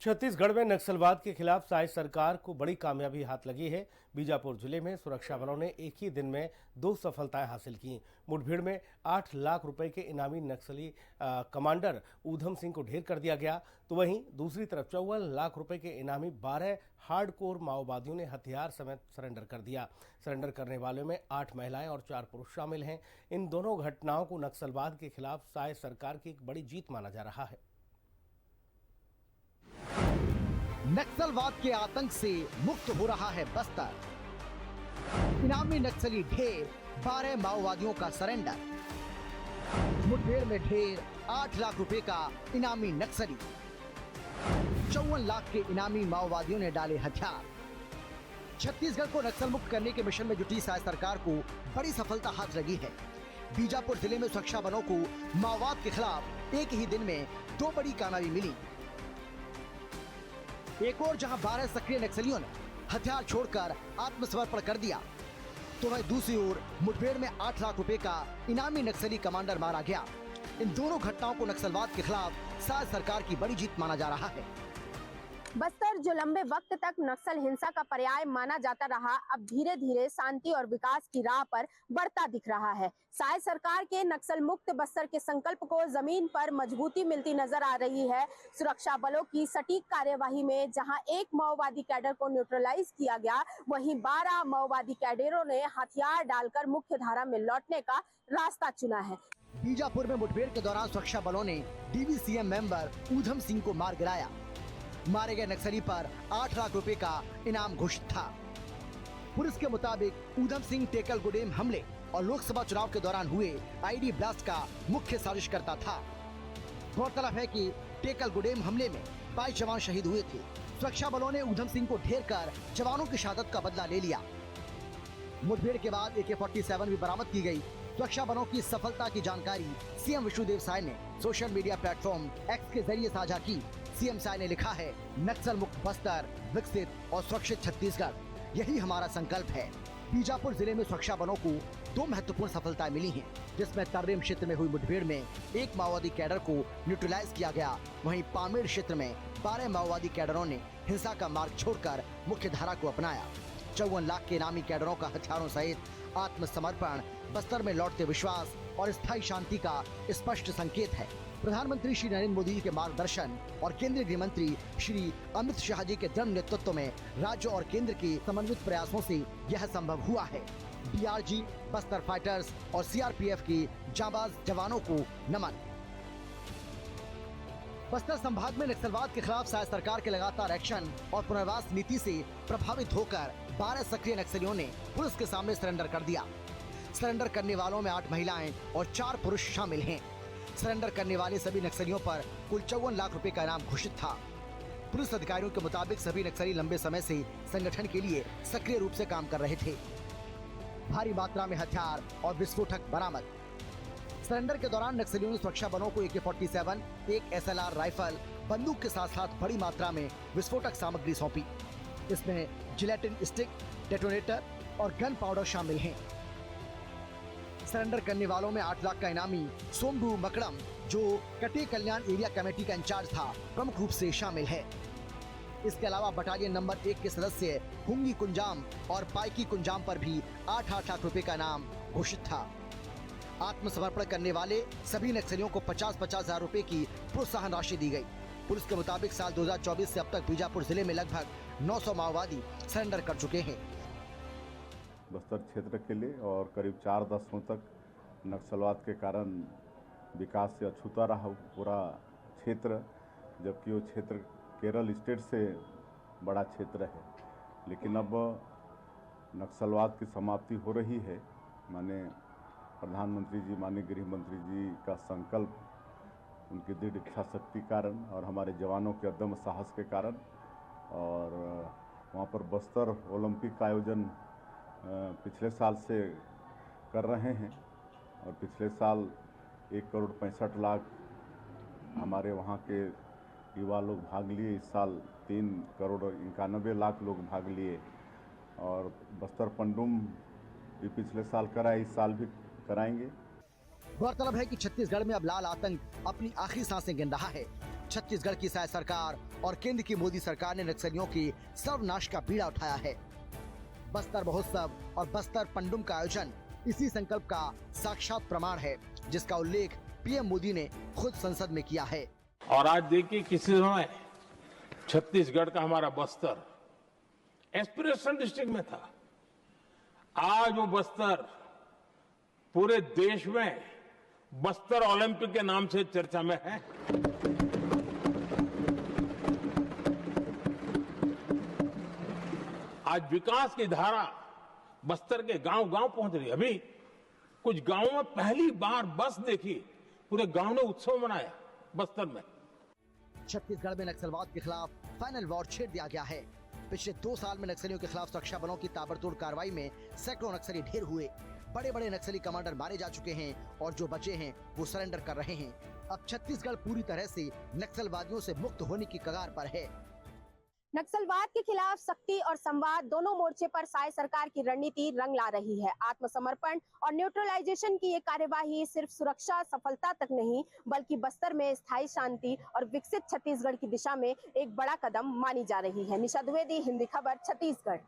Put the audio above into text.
छत्तीसगढ़ में नक्सलवाद के खिलाफ साइज सरकार को बड़ी कामयाबी हाथ लगी है। बीजापुर जिले में सुरक्षा बलों ने एक ही दिन में 2 सफलताएं हासिल की। मुठभेड़ में 8 लाख रुपए के इनामी नक्सली कमांडर ऊधम सिंह को ढेर कर दिया गया, तो वहीं दूसरी तरफ 54 लाख रुपए के इनामी 12 हार्डकोर माओवादियों ने हथियार समेत सरेंडर कर दिया। सरेंडर करने वालों में 8 महिलाएं और 4 पुरुष शामिल हैं। इन दोनों घटनाओं को नक्सलवाद के खिलाफ साइज सरकार की एक बड़ी जीत माना जा रहा है। नक्सलवाद के आतंक से मुक्त हो रहा है बस्तर। इनामी नक्सली ढेर, 12 माओवादियों का सरेंडर। मुठभेड़ में ढेर 8 लाख रुपए का इनामी नक्सली, 54 लाख के इनामी माओवादियों ने डाले हथियार। छत्तीसगढ़ को नक्सल मुक्त करने के मिशन में जुटी साइज सरकार को बड़ी सफलता हाथ लगी है। बीजापुर जिले में सुरक्षा बलों को माओवाद के खिलाफ एक ही दिन में 2 बड़ी कामयाबी मिली। एक और जहां 12 सक्रिय नक्सलियों ने हथियार छोड़कर आत्मसमर्पण कर दिया, तो वहीं दूसरी ओर मुठभेड़ में 8 लाख रुपए का इनामी नक्सली कमांडर मारा गया। इन दोनों घटनाओं को नक्सलवाद के खिलाफ साइज सरकार की बड़ी जीत माना जा रहा है। बस्तर जो लंबे वक्त तक नक्सल हिंसा का पर्याय माना जाता रहा, अब धीरे धीरे शांति और विकास की राह पर बढ़ता दिख रहा है। साइज सरकार के नक्सल मुक्त बस्तर के संकल्प को जमीन पर मजबूती मिलती नजर आ रही है। सुरक्षा बलों की सटीक कार्यवाही में जहां एक माओवादी कैडर को न्यूट्रलाइज किया गया, वहीं 12 माओवादी कैडरों ने हथियार डालकर मुख्य धारा में लौटने का रास्ता चुना है। बीजापुर में मुठभेड़ के दौरान सुरक्षा बलों ने डीवीसीएम मेंबर ऊधम सिंह को मार गिराया। मारे गए नक्सली पर 8 लाख रुपए का इनाम घोषित था। पुलिस के मुताबिक ऊधम सिंह टेकल गुडेम हमले और लोकसभा चुनाव के दौरान हुए आईडी ब्लास्ट का मुख्य साजिशकर्ता था। गौरतलब है कि टेकल गुडेम हमले में 22 जवान शहीद हुए थे। सुरक्षा बलों ने ऊधम सिंह को ढेर कर जवानों की शहादत का बदला ले लिया। मुठभेड़ के बाद AK-47 भी बरामद की गई। सुरक्षा बलों की सफलता की जानकारी सीएम विष्णुदेव साय ने सोशल मीडिया प्लेटफॉर्म एक्स के जरिए साझा की। सीएम साय ने लिखा है, नक्सल मुक्त बस्तर, विकसित और सुरक्षित छत्तीसगढ़, यही हमारा संकल्प है। बीजापुर जिले में सुरक्षा बलों को 2 महत्वपूर्ण सफलताएं मिली हैं, जिसमें तर्रेम क्षेत्र में हुई मुठभेड़ में 1 माओवादी कैडर को न्यूट्रलाइज किया गया। वहीं पामेड़ क्षेत्र में 12 माओवादी कैडरों ने हिंसा का मार्ग छोड़कर मुख्य धारा को अपनाया। 54 लाख के इनामी कैडरों का हथियारों सहित आत्मसमर्पण बस्तर में लौटते विश्वास और स्थायी शांति का स्पष्ट संकेत है। प्रधानमंत्री श्री नरेंद्र मोदी के मार्गदर्शन और केंद्रीय गृह मंत्री श्री अमित शाह जी के दृढ़ नेतृत्व में राज्य और केंद्र के समन्वित प्रयासों से यह संभव हुआ है। DRG, बस्तर फाइटर्स और CRPF की जांबाज जवानों को नमन। बस्तर संभाग में नक्सलवाद के खिलाफ साइज सरकार के लगातार एक्शन और पुनर्वास नीति से प्रभावित होकर 12 सक्रिय नक्सलियों ने पुलिस के सामने सरेंडर कर दिया। सरेंडर करने वालों में 8 महिलाएं और 4 पुरुष शामिल हैं। सरेंडर करने वाले सभी नक्सलियों पर कुल 54 लाख रुपए का इनाम घोषित था। पुलिस अधिकारियों के मुताबिक सभी नक्सली लंबे समय से संगठन के लिए सक्रिय रूप से काम कर रहे थे। भारी मात्रा में हथियार और विस्फोटक बरामद। सरेंडर के दौरान नक्सलियों ने सुरक्षा बलों को AK-47, एक SLR राइफल, बंदूक के साथ साथ बड़ी मात्रा में विस्फोटक सामग्री सौंपी। इसमें जिलेटिन स्टिक, डेटोनेटर और गन पाउडर शामिल हैं। सरेंडर करने वालों में 8 लाख का इनामी सोमडू मकड़म, जो कटे कल्याण एरिया कमेटी का इंचार्ज था, प्रमुख रूप से शामिल है। इसके अलावा बटालियन नंबर 1 के सदस्य हुंगी कुंजाम और पाइकी कुंजाम पर भी 8 लाख रुपए का इनाम घोषित था। आत्मसमर्पण करने वाले सभी नक्सलियों को 50-50 हजार रुपए की प्रोत्साहन राशि दी गई। पुलिस के मुताबिक साल 2024 से अब तक बीजापुर जिले में लगभग 900 माओवादी सरेंडर कर चुके हैं। बस्तर क्षेत्र के लिए और करीब 4 दशकों तक नक्सलवाद के कारण विकास से अछूता रहा पूरा क्षेत्र, जबकि वो क्षेत्र केरल स्टेट से बड़ा क्षेत्र है। लेकिन अब नक्सलवाद की समाप्ति हो रही है। माने प्रधानमंत्री जी, माननीय गृह मंत्री जी का संकल्प, उनकी दृढ़ इच्छा शक्ति कारण और हमारे जवानों के अदम्य साहस के कारण, और वहाँ पर बस्तर ओलंपिक का आयोजन पिछले साल से कर रहे हैं और पिछले साल 1,65,00,000 हमारे वहाँ के युवा लोग भाग लिए। इस साल 3,91,00,000 लोग भाग लिए और बस्तर पंडुम भी पिछले साल कराए, इस साल भी कराएंगे। गौरतलब है कि छत्तीसगढ़ में अब लाल आतंक अपनी आखिरी सांसें गिन रहा है। छत्तीसगढ़ की साय सरकार और केंद्र की मोदी सरकार ने नक्सलियों की सर्वनाश का बीड़ा उठाया है। बस्तर महोत्सव और बस्तर पंडुम का आयोजन इसी संकल्प का साक्षात प्रमाण है, जिसका उल्लेख पीएम मोदी ने खुद संसद में किया है। और आज देखिए किसी समय छत्तीसगढ़ का हमारा बस्तर एस्पिरेशन डिस्ट्रिक्ट में था, आज वो बस्तर पूरे देश में बस्तर ओलंपिक के नाम से चर्चा में है। आज विकास की धारा बस्तर के गांव-गांव पहुंच रही है। अभी कुछ गांवों में पहली बार बस देखी, पूरे गांव ने उत्सव मनाया बस्तर में। छत्तीसगढ़ में नक्सलवाद के खिलाफ फाइनल वॉर छेड़ दिया गया है। पिछले 2 साल में नक्सलियों के खिलाफ सुरक्षा बलों की ताबड़तोड़ कार्रवाई में सैकड़ों नक्सली ढेर हुए। बड़े बड़े नक्सली कमांडर मारे जा चुके हैं और जो बचे हैं वो सरेंडर कर रहे हैं। अब छत्तीसगढ़ पूरी तरह से नक्सलवादियों से मुक्त होने की कगार पर है। नक्सलवाद के खिलाफ सख्ती और संवाद दोनों मोर्चे पर साय सरकार की रणनीति रंग ला रही है। आत्मसमर्पण और न्यूट्रलाइजेशन की ये कार्यवाही सिर्फ सुरक्षा सफलता तक नहीं, बल्कि बस्तर में स्थायी शांति और विकसित छत्तीसगढ़ की दिशा में एक बड़ा कदम मानी जा रही है। निशा द्विवेदी, हिंदी खबर, छत्तीसगढ़।